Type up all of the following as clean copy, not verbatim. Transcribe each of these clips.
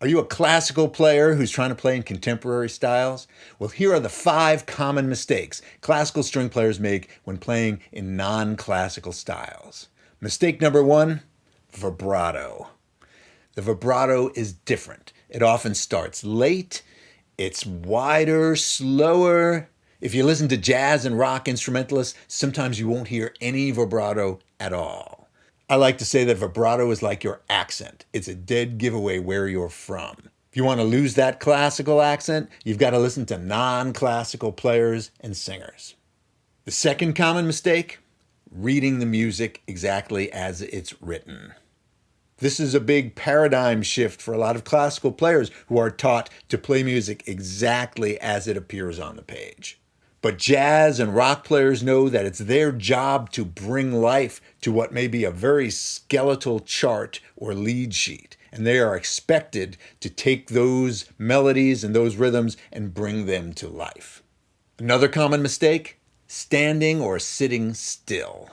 Are you a classical player who's trying to play in contemporary styles? Well, here are the 5 common mistakes classical string players make when playing in non-classical styles. Mistake number 1, vibrato. The vibrato is different. It often starts late, it's wider, slower. If you listen to jazz and rock instrumentalists, sometimes you won't hear any vibrato at all. I like to say that vibrato is like your accent. It's a dead giveaway where you're from. If you want to lose that classical accent, you've got to listen to non-classical players and singers. The second common mistake, reading the music exactly as it's written. This is a big paradigm shift for a lot of classical players who are taught to play music exactly as it appears on the page. But jazz and rock players know that it's their job to bring life to what may be a very skeletal chart or lead sheet. And they are expected to take those melodies and those rhythms and bring them to life. Another common mistake, standing or sitting still.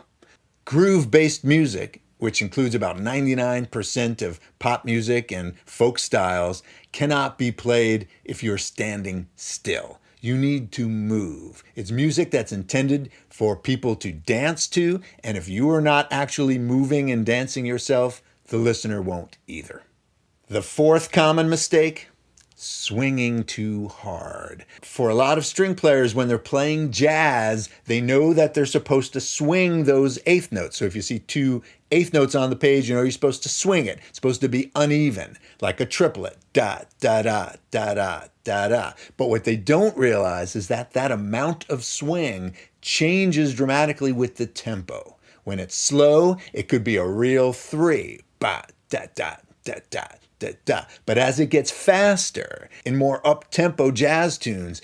Groove-based music, which includes about 99% of pop music and folk styles, cannot be played if you're standing still. You need to move. It's music that's intended for people to dance to, and if you are not actually moving and dancing yourself, the listener won't either. The fourth common mistake, swinging too hard. For a lot of string players, when they're playing jazz, they know that they're supposed to swing those eighth notes. So if you see 2 eighth notes on the page, you know you're supposed to swing it. It's supposed to be uneven, like a triplet. Da, da, da, da, da, da, da. But what they don't realize is that that amount of swing changes dramatically with the tempo. When it's slow, it could be a real 3. Ba, da, da, da, da. Da, da. But as it gets faster, in more up-tempo jazz tunes,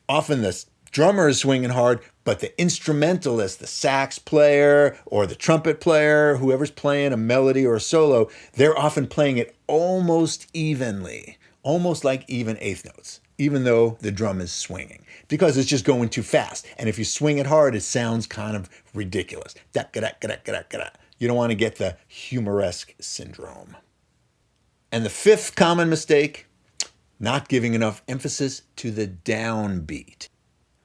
often the drummer is swinging hard, but the instrumentalist, the sax player or the trumpet player, whoever's playing a melody or a solo, they're often playing it almost evenly, almost like even eighth notes, even though the drum is swinging, because it's just going too fast. And if you swing it hard, it sounds kind of ridiculous. You don't want to get the humoresque syndrome. And the fifth common mistake, not giving enough emphasis to the downbeat.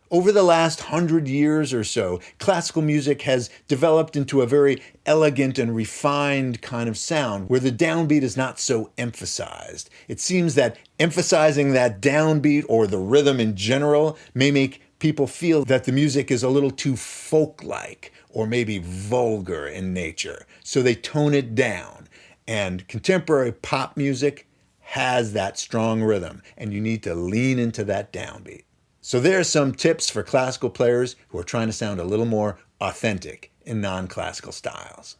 Over the last 100 years or so, classical music has developed into a very elegant and refined kind of sound where the downbeat is not so emphasized. It seems that emphasizing that downbeat or the rhythm in general may make people feel that the music is a little too folk-like or maybe vulgar in nature, so they tone it down. And contemporary pop music has that strong rhythm, and you need to lean into that downbeat. So there are some tips for classical players who are trying to sound a little more authentic in non-classical styles.